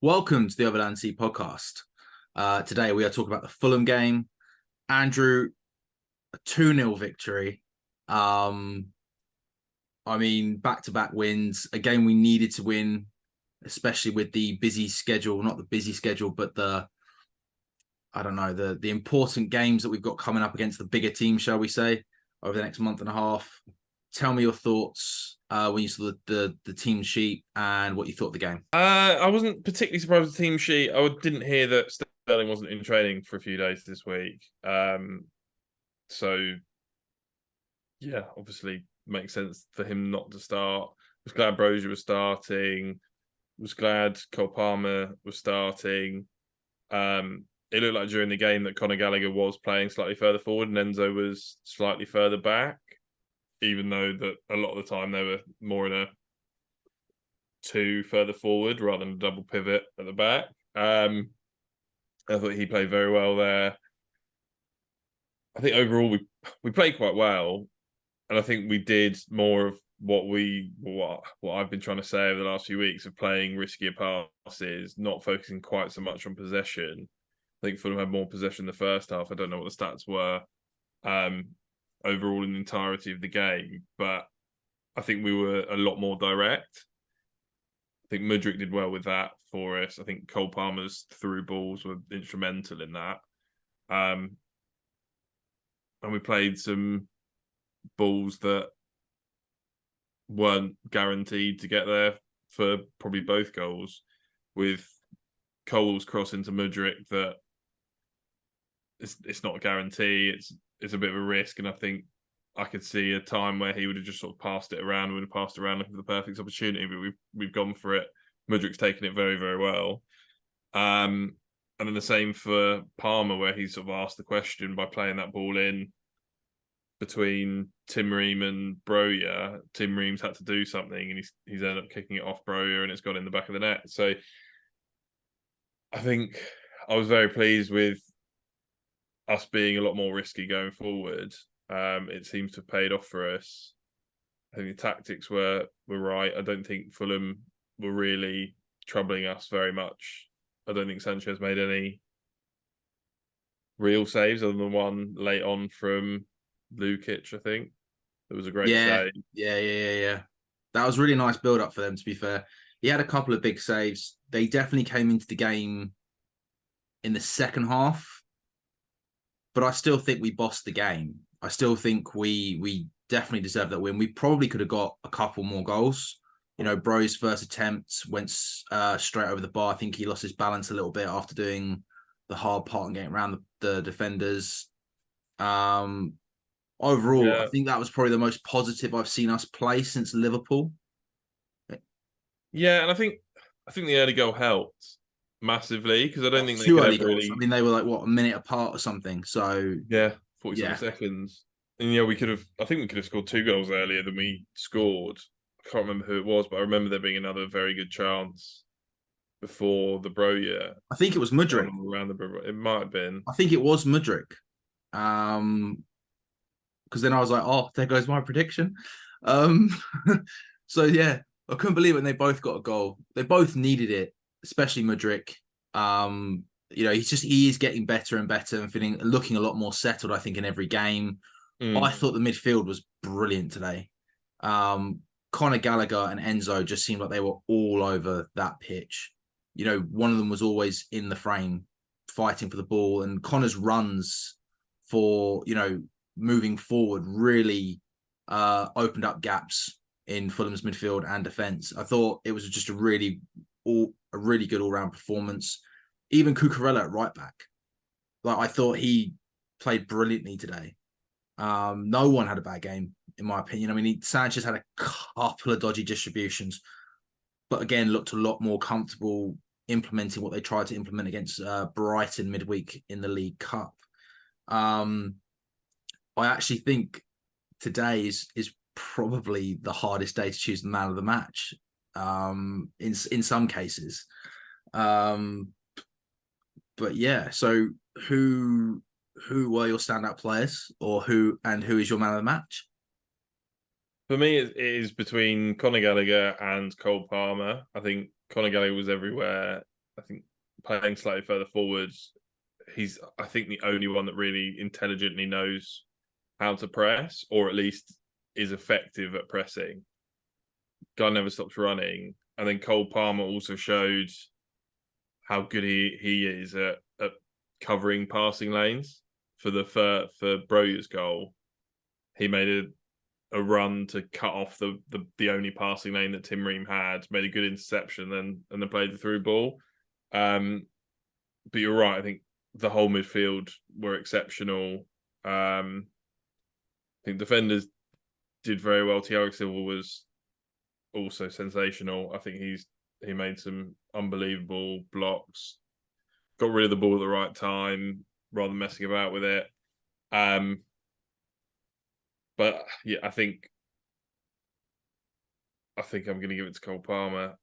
Welcome to the Overland Sea podcast. Today we are talking about the Fulham game. Andrew, a 2-0 victory. Back-to-back wins, a game we needed to win, especially with the busy schedule, not the busy schedule, but the important games that we've got coming up against the bigger teams, shall we say, over the next month and a half. Tell me your thoughts when you saw the team sheet and what you thought of the game. I wasn't particularly surprised with the team sheet. I didn't hear that Sterling wasn't in training for a few days this week. So yeah, obviously makes sense for him not to start. Was glad Brozier was starting. Was glad Cole Palmer was starting. It looked like during the game that Conor Gallagher was playing slightly further forward and Enzo was slightly further back, even though that a lot of the time they were more in a two further forward rather than a double pivot at the back. I thought he played very well there. I think overall we played quite well, and I think we did more of what I've been trying to say over the last few weeks of playing riskier passes, not focusing quite so much on possession. I think Fulham had more possession in the first half. I don't know what the stats were overall in the entirety of the game, but I think we were a lot more direct. I think Mudryk did well with that for us. I think Cole Palmer's through balls were instrumental in that. And we played some balls that weren't guaranteed to get there for probably both goals, with Cole's cross into Mudryk that it's not a guarantee. It's a bit of a risk, and I think I could see a time where he would have just sort of passed it around, looking for the perfect opportunity, but we've gone for it. Mudryk's taken it very, very well. And then the same for Palmer, where he sort of asked the question by playing that ball in between Tim Ream and Broja. Tim Ream's had to do something, and he's ended up kicking it off Broja, and it's gone in the back of the net. So I think I was very pleased with us being a lot more risky going forward. It seems to have paid off for us. I think the tactics were right. I don't think Fulham were really troubling us very much. I don't think Sanchez made any real saves other than one late on from Lukic, I think. It was a great save. Yeah. That was really nice build-up for them, to be fair. He had a couple of big saves. They definitely came into the game in the second half, but I still think we bossed the game. I still think we definitely deserve that win. We probably could have got a couple more goals. You know, Bro's first attempt went straight over the bar. I think he lost his balance a little bit after doing the hard part and getting around the defenders. Overall, I think that was probably the most positive I've seen us play since Liverpool. Yeah, and I think the early goal helped massively, because I don't think they Two could early ever goals. really. I mean, they were like a minute apart or something. So Yeah, 40 yeah, seconds. And yeah, we could have. I think we could have scored 2 goals earlier than we scored. I can't remember who it was, but I remember there being another very good chance before the Broja. I think it was Mudryk. Around it might have been. I think it was Mudryk. Because then I was like, oh, there goes my prediction. Um, so yeah, I couldn't believe it when they both got a goal. They both needed it, especially Mudryk. He is getting better and better and looking a lot more settled, I think, in every game. I thought the midfield was brilliant today. Conor Gallagher and Enzo just seemed like they were all over that pitch. You know, one of them was always in the frame fighting for the ball, and Conor's runs for, moving forward really opened up gaps in Fulham's midfield and defence. I thought it was just a really good all-round performance. Even Cucurella at right back, like, I thought he played brilliantly today. No one had a bad game, in my opinion. I mean, Sanchez had a couple of dodgy distributions, but again, looked a lot more comfortable implementing what they tried to implement against Brighton midweek in the League Cup. I actually think today is probably the hardest day to choose the man of the match. In some cases, but yeah. So who were your standout players, or who is your man of the match? For me, it is between Conor Gallagher and Cole Palmer. I think Conor Gallagher was everywhere. I think playing slightly further forwards, he's I think the only one that really intelligently knows how to press, or at least is effective at pressing. Guy never stops running, and then Cole Palmer also showed how good he is at covering passing lanes for Broyer's goal. He made a run to cut off the only passing lane that Tim Ream had, made a good interception, and then played the through ball. But you're right. I think the whole midfield were exceptional. I think defenders did very well. Thiago Silva was also sensational. I think he made some unbelievable blocks, got rid of the ball at the right time rather than messing about with it. But yeah, I think I'm going to give it to Cole Palmer.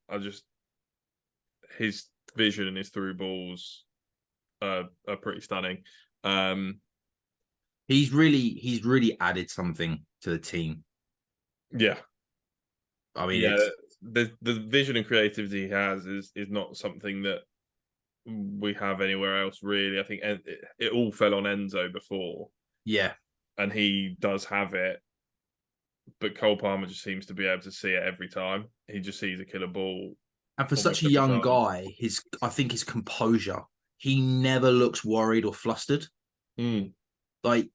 His vision and his through balls are pretty stunning. He's really added something to the team. Yeah, I mean, yeah. it's The vision and creativity he has is not something that we have anywhere else, really. I think it all fell on Enzo before, yeah. and he does have it, but Cole Palmer just seems to be able to see it every time. He just sees a killer ball And for such almost a every young time. guy, I think his composure, he never looks worried or flustered. Mm. Like,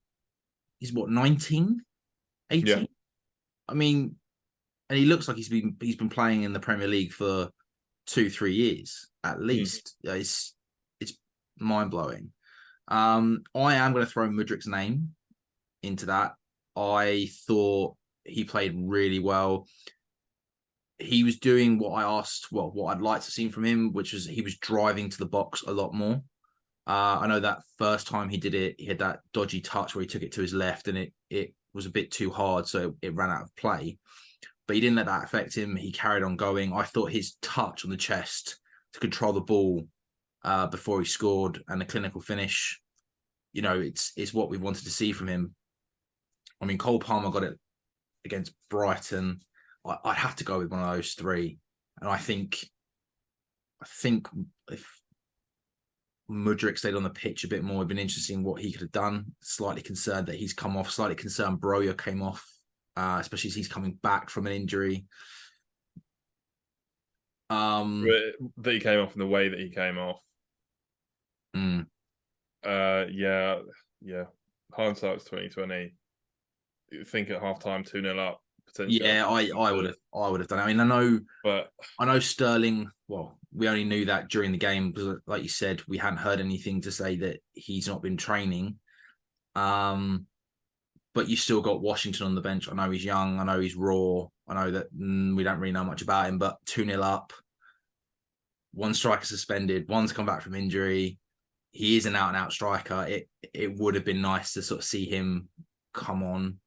he's what, 19, Yeah. 18? I mean, and he looks like he's been playing in the Premier League for 2-3 years at Mm. least. It's mind blowing. I am going to throw Mudrik's name into that. I thought he played really well. He was doing what I asked, well, what I'd like to see from him, which was he was driving to the box a lot more. I know that first time he did it, he had that dodgy touch where he took it to his left and it was a bit too hard, so it ran out of play. But he didn't let that affect him. He carried on going. I thought his touch on the chest to control the ball before he scored and the clinical finish, it's what we wanted to see from him. I mean, Cole Palmer got it against Brighton. I'd have to go with one of those three. And I think if Mudryk stayed on the pitch a bit more, it'd been interesting what he could have done. Slightly concerned that he's come off, slightly concerned Broja came off, especially as he's coming back from an injury. That he came off in the way that he came off. Mm. Yeah. Hindsight's 2020. Think at halftime 2-0 up. Potentially. Yeah, I would have done it. I mean, I know Sterling. Well, we only knew that during the game because, like you said, we hadn't heard anything to say that he's not been training. But you still got Washington on the bench. I know he's young. I know he's raw. I know that we don't really know much about him. But 2-0 up, one striker suspended, one's come back from injury. He is an out-and-out striker. It would have been nice to sort of see him come on,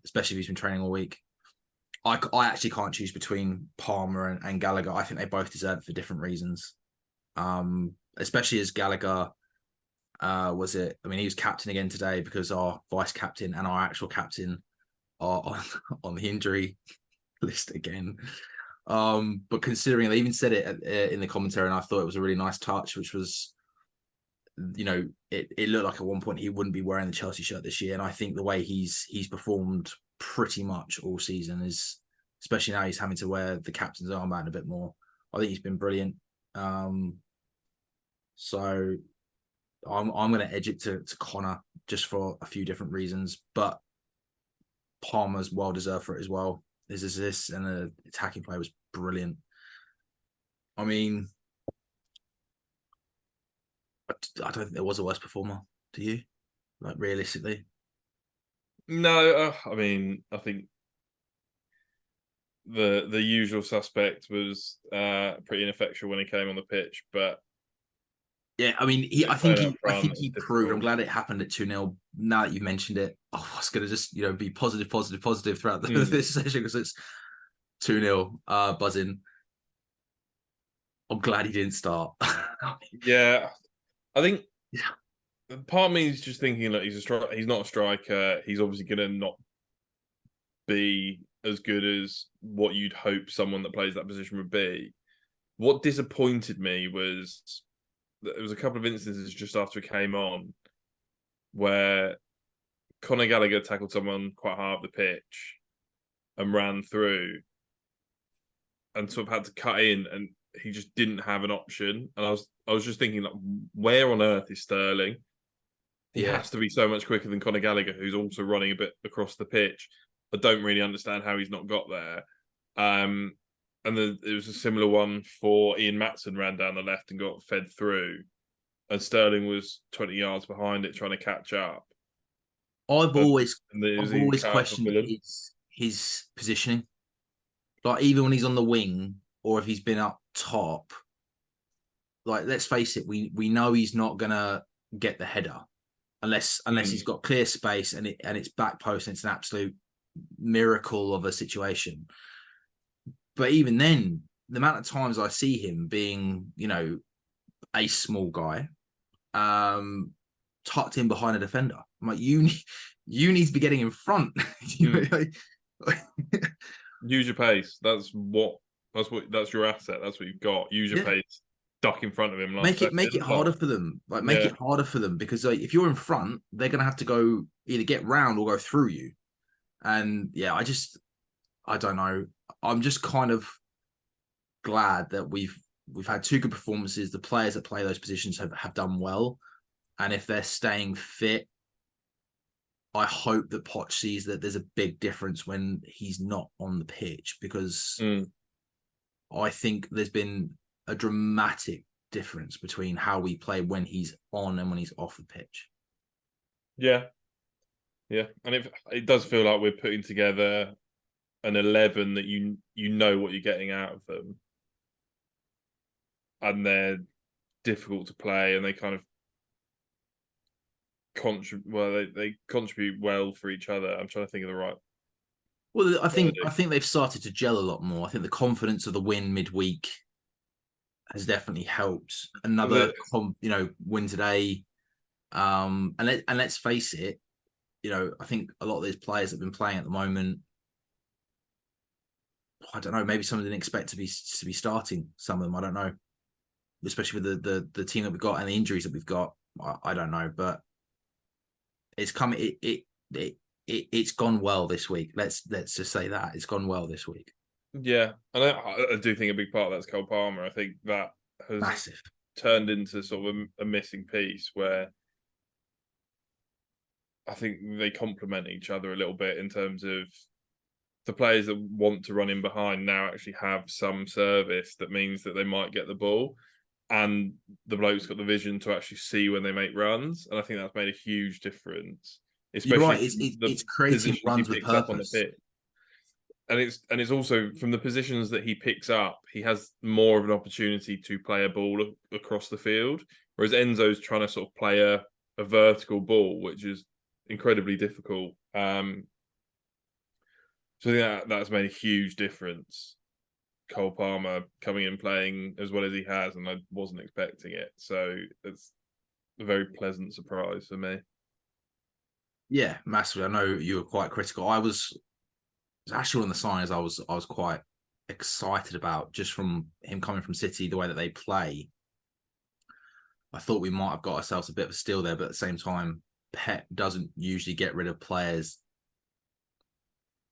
especially if he's been training all week. I actually can't choose between Palmer and Gallagher. I think they both deserve it for different reasons. Especially as Gallagher he was captain again today because our vice captain and our actual captain are on the injury list again. But considering they even said it in the commentary, and I thought it was a really nice touch, which was, it looked like at one point he wouldn't be wearing the Chelsea shirt this year. And I think the way he's performed pretty much all season is, especially now he's having to wear the captain's armband a bit more. I think he's been brilliant. So I'm going to edge it to Connor just for a few different reasons, but Palmer's well deserved for it as well. His assists and the attacking play was brilliant. I mean, I don't think there was a worse performer. Do you? Like, realistically? No, I mean, I think the usual suspect was pretty ineffectual when he came on the pitch, but yeah, I mean, I think he proved. I'm glad it happened at 2-0. Now that you've mentioned it, I was going to just be positive throughout this session because it's 2-0, buzzing. I'm glad he didn't start. Yeah, I think yeah. part of me is just thinking that he's not a striker. He's obviously going to not be as good as what you'd hope someone that plays that position would be. What disappointed me was that there was a couple of instances just after it came on where Conor Gallagher tackled someone quite hard up the pitch and ran through and sort of had to cut in, and he just didn't have an option. And I was just thinking, like, where on earth is Sterling? He Yeah. has to be so much quicker than Conor Gallagher, who's also running a bit across the pitch. I don't really understand how he's not got there. And then it was a similar one for Ian Matson, ran down the left and got fed through, and Sterling was 20 yards behind it trying to catch up. I've always And it was I've in always car for questioned Fulham. his positioning. Like even when he's on the wing or if he's been up top, like let's face it, we know he's not gonna get the header unless he's got clear space and it's back post and it's an absolute miracle of a situation. But even then, the amount of times I see him being, a small guy, tucked in behind a defender, I'm like, you need to be getting in front. Use your pace. That's your asset. That's what you've got. Use your pace. Duck in front of him last second. Make it harder for them. Make it harder for them because if you're in front, they're gonna have to go either get round or go through you. And yeah, I don't know. I'm just kind of glad that we've had two good performances. The players that play those positions have done well, and if they're staying fit, I hope that Poch sees that there's a big difference when he's not on the pitch because I think there's been a dramatic difference between how we play when he's on and when he's off the pitch. Yeah. And it does feel like we're putting together an 11 that you know what you're getting out of them, and they're difficult to play, and they kind of they contribute well for each other. I'm trying to think of the right. Well, I think they've started to gel a lot more. I think the confidence of the win midweek has definitely helped. Another win today, and let's face it, I think a lot of these players that have been playing at the moment, I don't know, maybe some didn't expect to be starting. Some of them, I don't know, especially with the team that we've got and the injuries that we've got. I don't know, but it's coming. It's gone well this week. Let's just say that it's gone well this week. Yeah, and I do think a big part of that's Cole Palmer. I think that has massive turned into sort of a missing piece where I think they complement each other a little bit in terms of the players that want to run in behind now actually have some service that means that they might get the ball, and the bloke's got the vision to actually see when they make runs, and I think that's made a huge difference. Especially You're right. It's creating runs with purpose on the pitch. And it's also from the positions that he picks up, he has more of an opportunity to play a ball across the field, whereas Enzo's trying to sort of play a vertical ball, which is incredibly difficult. So I think that's made a huge difference. Cole Palmer coming in playing as well as he has, and I wasn't expecting it. So it's a very pleasant surprise for me. Yeah, massively. I know you were quite critical. I was actually one of the signings I was quite excited about just from him coming from City, the way that they play. I thought we might have got ourselves a bit of a steal there, but at the same time, Pep doesn't usually get rid of players.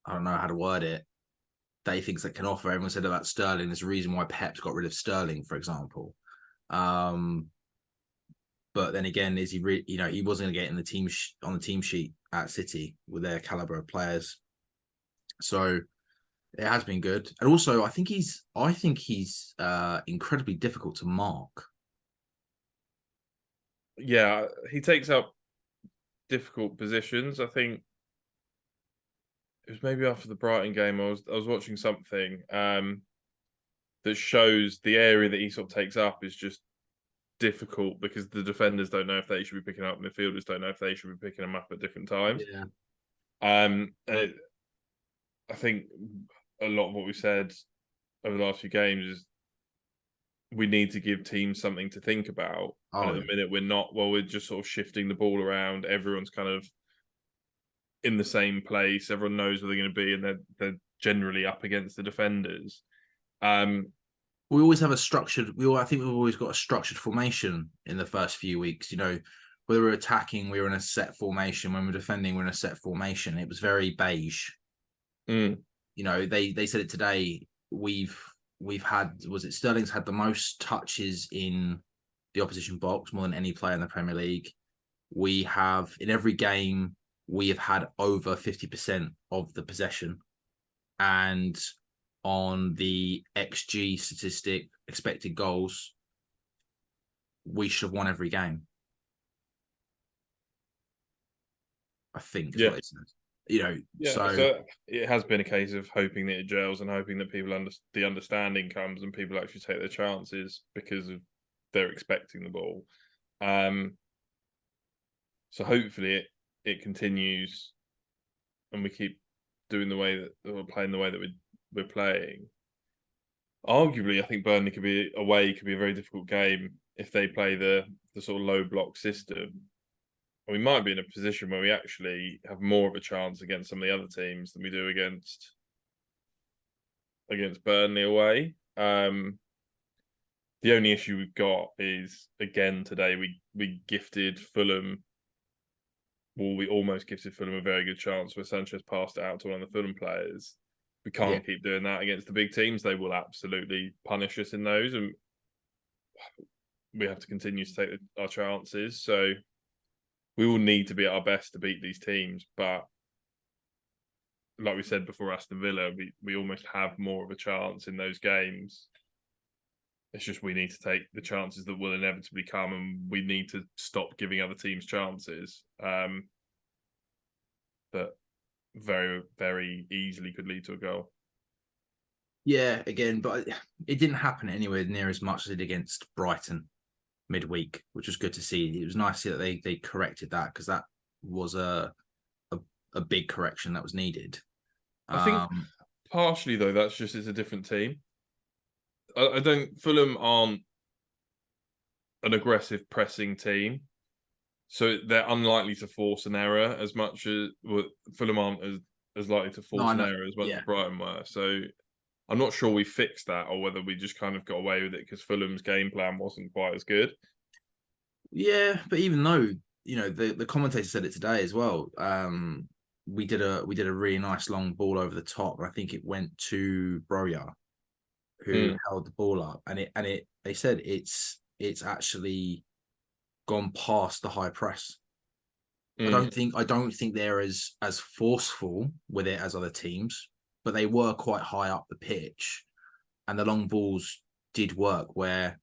I don't know how to word it. That he thinks that can offer. Everyone said about Sterling. There's a reason why Pep's got rid of Sterling, for example. But then again, is he he wasn't going to get in the team on the team sheet at City with their caliber of players. So it has been good, and also I think he's incredibly difficult to mark. Yeah, he takes up difficult positions. I think it was maybe after the Brighton game. I was watching something that shows the area that he sort of takes up is just difficult because the defenders don't know if they should be picking up, midfielders don't know if they should be picking them up at different times. Yeah. I think a lot of what we said over the last few games is we need to give teams something to think about. And at the minute we're not. Well, we're just sort of shifting the ball around. Everyone's kind of in the same place. Everyone knows where they're going to be, and they're generally up against the defenders. we always have a structured. I think we've always got a structured formation in the first few weeks. You know, whether we're attacking, we were in a set formation. When we're defending, we're in a set formation. It was very beige. Mm. You know, they said it today. We've had, was it Sterling's had the most touches in the opposition box, more than any player in the Premier League. We have, in every game, we have had over 50% of the possession. And on the XG statistic, expected goals, we should have won every game. I think is Yeah. what it says. You know, Yeah, so so it has been a case of hoping that it gels and hoping that people the understanding comes and people actually take their chances because of they're expecting the ball. So hopefully it continues and we keep doing the way that we're playing the way that we're playing. Arguably, I think Burnley could be away, could be a very difficult game if they play the sort of low block system. We might be in a position where we actually have more of a chance against some of the other teams than we do against Burnley away. The only issue we've got is, again today, we gifted Fulham. Well, we almost gifted Fulham a very good chance where Sanchez passed it out to one of the Fulham players. We can't keep doing that against the big teams. They will absolutely punish us in those, and we have to continue to take our chances. So we will need to be at our best to beat these teams. But like we said before, Aston Villa, we almost have more of a chance in those games. It's just we need to take the chances that will inevitably come, and we need to stop giving other teams chances. That very, very easily could lead to a goal. yeah, again, but it didn't happen anywhere near as much as it did against Brighton midweek, which was good to see. It was nice to see that they corrected that, because that was a big correction that was needed. I think partially though, that's just it's a different team. I don't. Fulham aren't an aggressive pressing team, so they're unlikely to force an error as much as Fulham aren't as likely to force an error as much as Brighton were. So I'm not sure we fixed that, or whether we just kind of got away with it because Fulham's game plan wasn't quite as good. Yeah, but even though, you know, the commentator said it today as well. We did a really nice long ball over the top, and I think it went to Broja, who held the ball up, and they said it's actually gone past the high press. I don't think they're as forceful with it as other teams, but they were quite high up the pitch, and the long balls did work where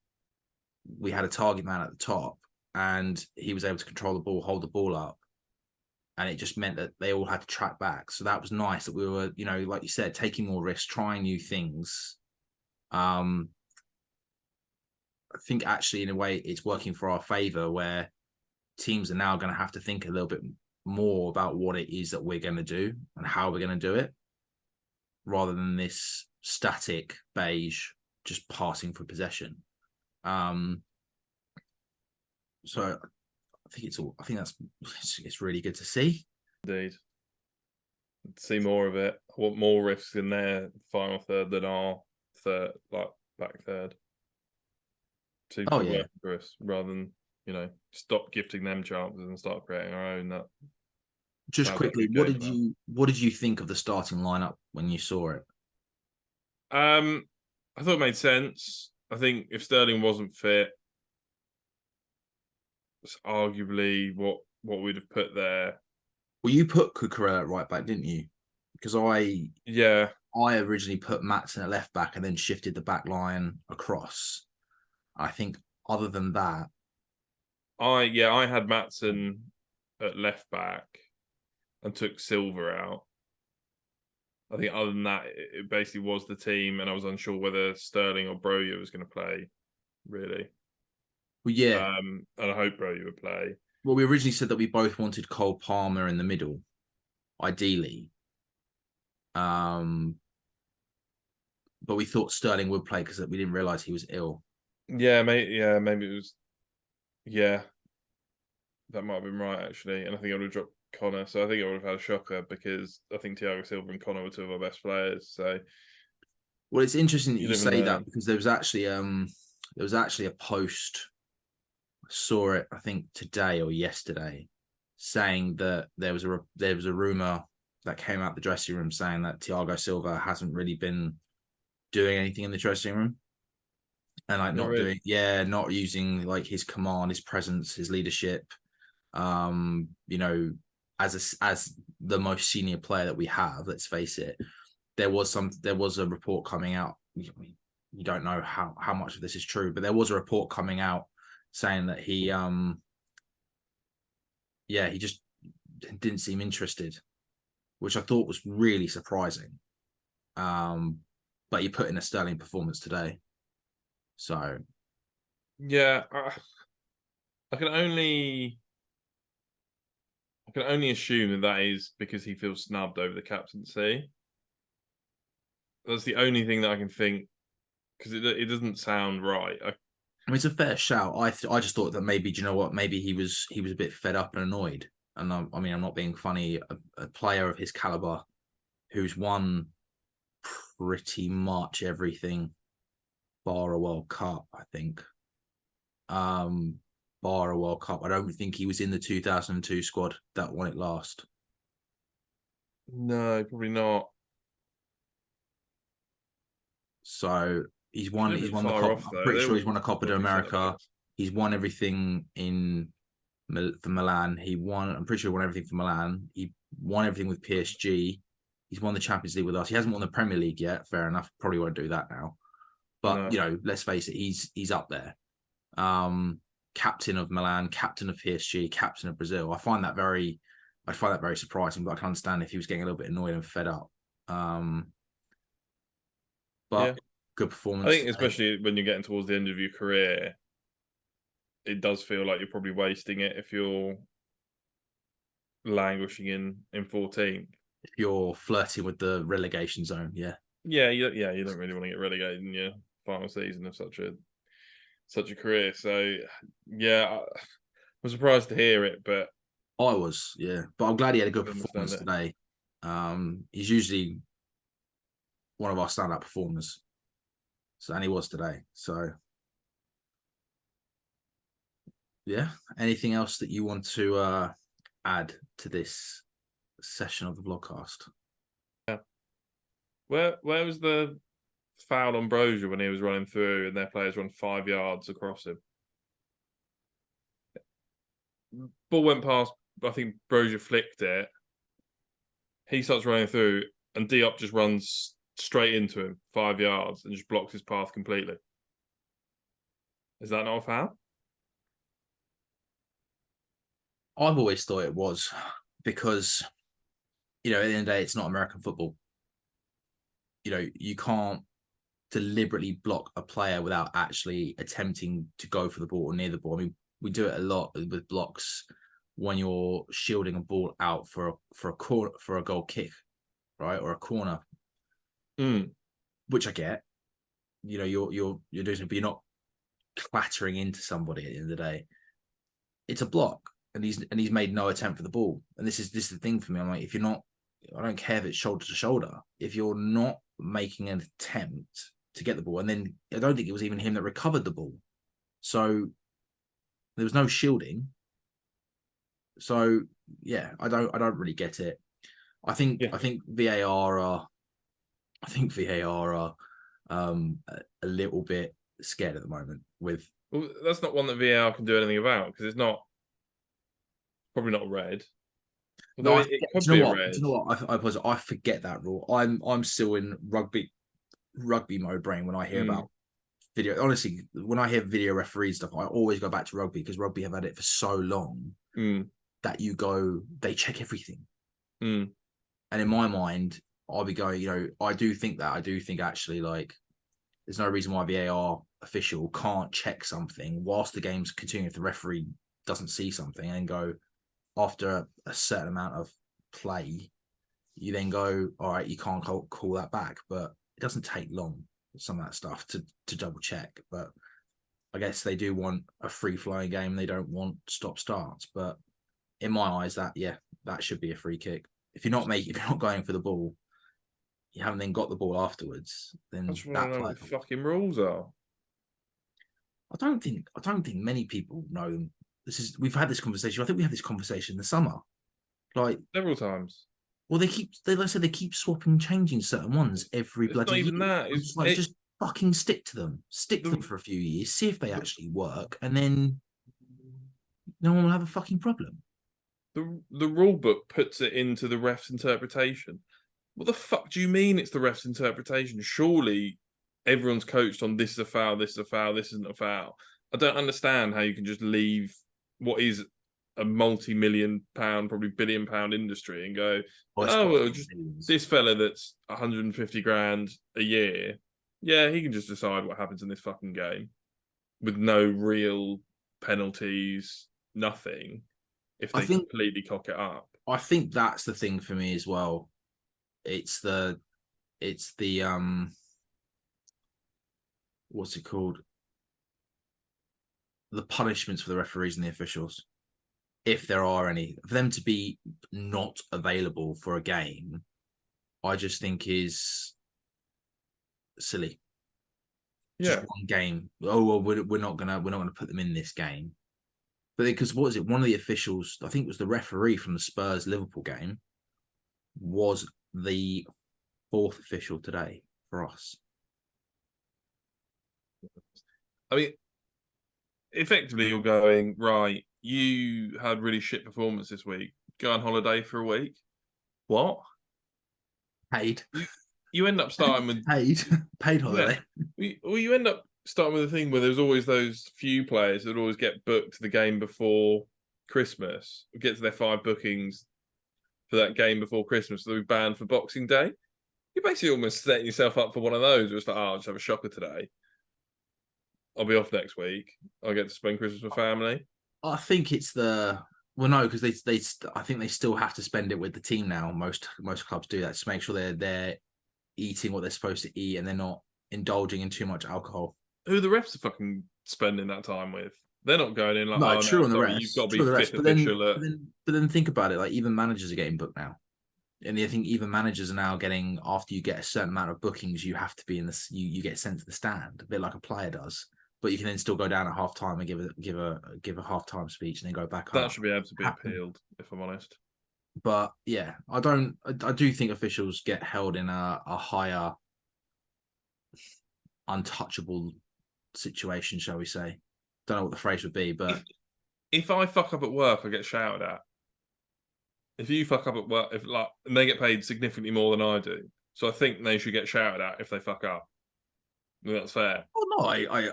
we had a target man at the top and he was able to control the ball, hold the ball up, and it just meant that they all had to track back. So that was nice that we were, you know, like you said, taking more risks, trying new things. I think actually in a way it's working for our favor, where teams are now going to have to think a little bit more about what it is that we're going to do and how we're going to do it, rather than this static beige just passing for possession. So I think it's really good to see. Indeed. See more of it. I want more risks in their final third than our third, like back third. To work for us, rather than, you know, stop gifting them chances and start creating our own. That just quickly, what did you think of the starting lineup when you saw it? I thought it made sense. I think if Sterling wasn't fit, it's arguably what we'd have put there. Well, you put Cucurella at right back, didn't you? Because I originally put Maatsen at left back and then shifted the back line across. I think other than that, I had Maatsen at left back and took Silva out. I think other than that, it basically was the team, and I was unsure whether Sterling or Broja was going to play, really. Well, yeah. And I hope Broja would play. Well, we originally said that we both wanted Cole Palmer in the middle, ideally. But we thought Sterling would play because we didn't realise he was ill. Yeah, maybe it was. Yeah, that might have been right, actually. And I think I would have dropped Connor. So I think I would have had a shocker, because I think Thiago Silva and Connor were two of our best players. So Well, it's interesting that You you live and say that learn. because there was actually a post. I saw it, I think today or yesterday, saying that there was a rumor that came out the dressing room saying that Thiago Silva hasn't really been doing anything in the dressing room, and like Oh, not really? doing, yeah, not using like his command, his presence, his leadership. You know, as the most senior player that we have, let's face it, there was a report coming out. You don't know how much of this is true, but there was a report coming out saying that he just didn't seem interested, which I thought was really surprising. But he put in a sterling performance today. So Yeah, I can only assume that that is because he feels snubbed over the captaincy. That's the only thing that I can think, because it doesn't sound right. I mean, it's a fair shout. I just thought that maybe, do you know what? Maybe he was a bit fed up and annoyed. And I mean, I'm not being funny. A player of his caliber who's won pretty much everything bar a World Cup, I think. Um, bar a World Cup. I don't think he was in the 2002 squad that won it last. No, probably not. So Still a he's bit won the far Copa. off I'm though. pretty They sure all he's won a Copa got de to be centre America. backs. He's won everything for Milan. I'm pretty sure he won everything for Milan. He won everything with PSG. He's won the Champions League with us. He hasn't won the Premier League yet. Fair enough. Probably won't do that now. But No. you know, let's face it, he's up there. Captain of Milan, captain of PSG, captain of Brazil. I find that very surprising, but I can understand if he was getting a little bit annoyed and fed up. Um, Yeah. but good I performance think today. especially when you're getting towards the end of your career, it does feel like you're probably wasting it if you're languishing in 14th. If you're flirting with the relegation zone, yeah. Yeah, you don't really want to get relegated in your final season of such a career. So yeah, I'm surprised to hear it, but I was, yeah. But I'm glad he had a I good can understand performance it. today. He's usually one of our standout performers. So and he was today. So yeah. Anything else that you want to add to this session of the vlogcast? Yeah. Where was the foul on Brozier when he was running through and their players run 5 yards across him? Ball went past, I think Brozier flicked it. He starts running through and Diop just runs straight into him 5 yards and just blocks his path completely. Is that not a foul? I've always thought it was because, you know, at the end of the day, it's not American football. You know, you can't deliberately block a player without actually attempting to go for the ball or near the ball. I mean, we do it a lot with blocks when you're shielding a ball out for a goal kick, right, or a corner, Mm. which I get. You know, you're doing something, but you're not clattering into somebody at the end of the day. It's a block, and he's made no attempt for the ball. And this is the thing for me. I'm like, if you're not, I don't care if it's shoulder to shoulder. If you're not making an attempt to get the ball, and then I don't think it was even him that recovered the ball. So there was no shielding. So yeah, I don't really get it. Yeah. I think VAR are a little bit scared at the moment with. Well, that's not one that VAR can do anything about because it's not probably not red. No, Although it do could you know be a what? red. Do you know what? I forget that rule. I'm still in rugby mode brain when I hear Mm, about video. Honestly, when I hear video referee stuff, I always go back to rugby because rugby have had it for so long mm, that they check everything. mm. And in my mind, I'll be going, you know, I do think that. I do think actually, like, there's no reason why VAR official can't check something whilst the game's continuing if the referee doesn't see something and go after a certain amount of play, you then go, all right, you can't call that back. But it doesn't take long, some of that stuff to double check. But I guess they do want a free flowing game. They don't want stop starts. But in my eyes, that should be a free kick. If you're not going for the ball, you haven't then got the ball afterwards, I then just want to that know player. what the fucking rules are. I don't think many people know them. We've had this conversation. I think we had this conversation in the summer. Like, Several times. well, like I said, they keep swapping, changing certain ones every It's not bloody even year. that. I'm just like, just fucking stick to them. Stick to them The, for a few years, see if they the, actually work, and then no one will have a fucking problem. the rule book puts it into the ref's interpretation. What the fuck do you mean it's the ref's interpretation? Surely everyone's coached on this is a foul, this is a foul, this isn't a foul. I don't understand how you can just leave what is a multi-million pound, probably £1 billion industry and go, Oh, it's oh, got to well, be just millions. this fella that's 150 grand a year. Yeah, he can just decide what happens in this fucking game with no real penalties, nothing, if I they think completely cock it up. I think that's the thing for me as well. It's the what's it called? The punishments for the referees and the officials, if there are any, for them to be not available for a game, I just think is silly. Just Yeah. one game. Oh well, we're not gonna put them in this game. But because what is it? One of the officials, I think it was the referee from the Spurs Liverpool game, was the fourth official today for us. I mean, effectively, you're going, right, you had really shit performance this week. Go on holiday for a week. What? Paid, You end up starting with, paid, paid yeah. holiday. Well, you end up starting with a thing where there's always those few players that always get booked to the game before Christmas, get to their 5 bookings for that game before Christmas. So they'll be banned for Boxing Day. You're basically almost setting yourself up for one of those where it's like, oh, I'll just have a shocker today. I'll be off next week. I'll get to spend Christmas with family. I think it's the well, no, because they I think they still have to spend it with the team now. Most clubs do that to make sure they're eating what they're supposed to eat and they're not indulging in too much alcohol. Who the refs are fucking spending that time with? They're not going in like, No, oh no, true on the sorry, you've got rest, to true be on the fifth rest. But then, official at. but then think about it. Like even managers are getting booked now, and I think even managers are now getting after you get a certain amount of bookings, you have to be in this. You get sent to the stand, a bit like a player does. But you can then still go down at half time and give a half time speech and then go back That up. should be able to be Happen. appealed, if I'm honest. But yeah, I don't. I do think officials get held in a higher, untouchable situation, shall we say? Don't know what the phrase would be, but If I fuck up at work, I get shouted at. If you fuck up at work, if like and they get paid significantly more than I do, so I think they should get shouted at if they fuck up. I think that's fair. well, no,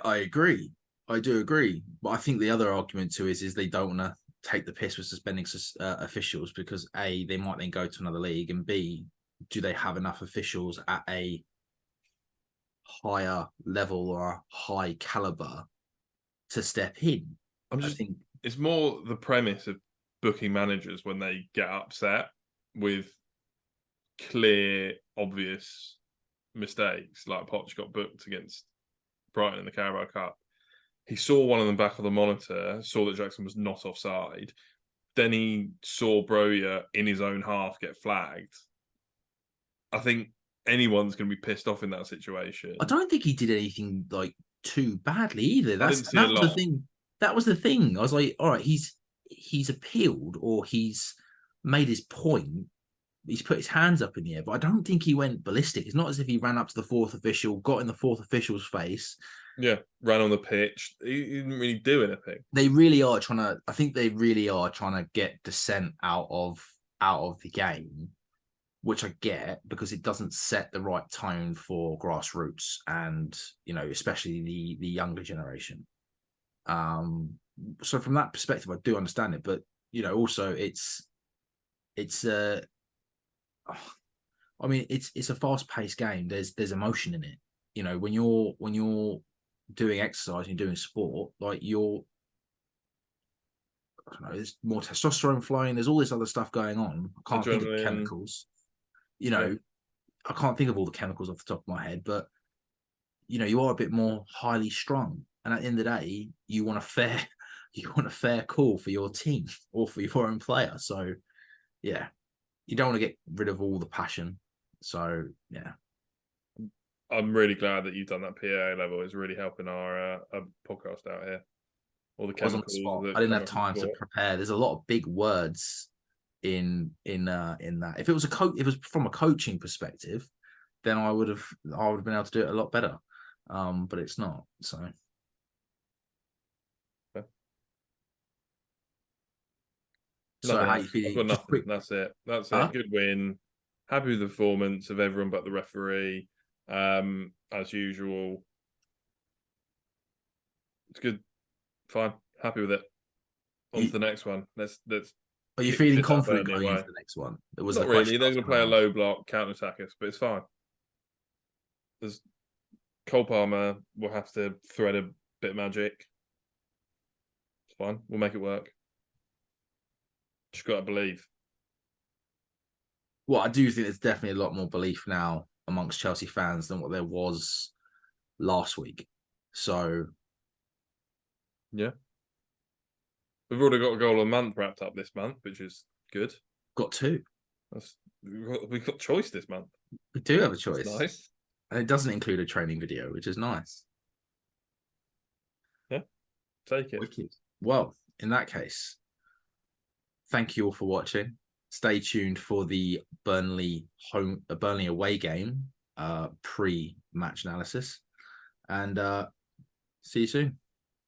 I agree. I do agree, but I think the other argument too is they don't want to take the piss with suspending officials because A, they might then go to another league, and B, do they have enough officials at a higher level or a high caliber to step in? I'm I just. think It's more the premise of booking managers when they get upset with clear, obvious mistakes. Like Poch got booked against Brighton in the Carabao Cup. He saw one of them back on the monitor, saw that Jackson was not offside. Then he saw Broja in his own half get flagged. I think anyone's going to be pissed off in that situation. I don't think he did anything like too badly either. I didn't see a That was the lot. thing. That was the thing. I was like, all right, he's appealed or he's made his point. He's put his hands up in the air, but I don't think he went ballistic. It's not as if he ran up to the fourth official, got in the fourth official's face. Yeah, ran on the pitch. He didn't really do anything. They really are trying to. I think they really are trying to get dissent out of the game, which I get because it doesn't set the right tone for grassroots and especially the younger generation. So from that perspective, I do understand it, but also it's I mean, it's a fast paced game. There's emotion in it. When you're doing exercise and you're doing sport, like I don't know, there's more testosterone flowing. There's all this other stuff going on. I can't think of the Adrenaline. chemicals. Yeah. I can't think of all the chemicals off the top of my head, but you are a bit more highly strung. And at the end of the day, you want a fair call for your team or for your own player. So yeah, you don't want to get rid of all the passion. So yeah, I'm really glad that you've done that PA level. It's really helping our podcast out here. All the I was on the chemicals spot. that I didn't come have up in time to sport. prepare. There's a lot of big words in that. If it was if it was from a coaching perspective, then I would have been able to do it a lot better. But it's not. So Nothing how you else. I've feeling? got Just nothing. quick, That's it. That's huh? it. Good win. Happy with the performance of everyone but the referee. As usual. It's good. Fine. Happy with it. On to You, the next one. Let's are you kick the feeling shit out of confident Burnley going into away. the next one? It was the Not question really. I They're was going to going play a to ask. low block, counter attack us, but it's fine. There's Cole Palmer will have to thread a bit of magic. It's fine. We'll make it work. Just got to believe. Well, I do think there's definitely a lot more belief now amongst Chelsea fans than what there was last week. So Yeah. We've already got a goal a month wrapped up this month, which is good. got two. We've got choice this month. We do have a That's choice. nice. And it doesn't include a training video, which is nice. Yeah, take it. Wicked. Well, in that case, thank you all for watching. Stay tuned for the Burnley away game pre-match analysis, and see you soon.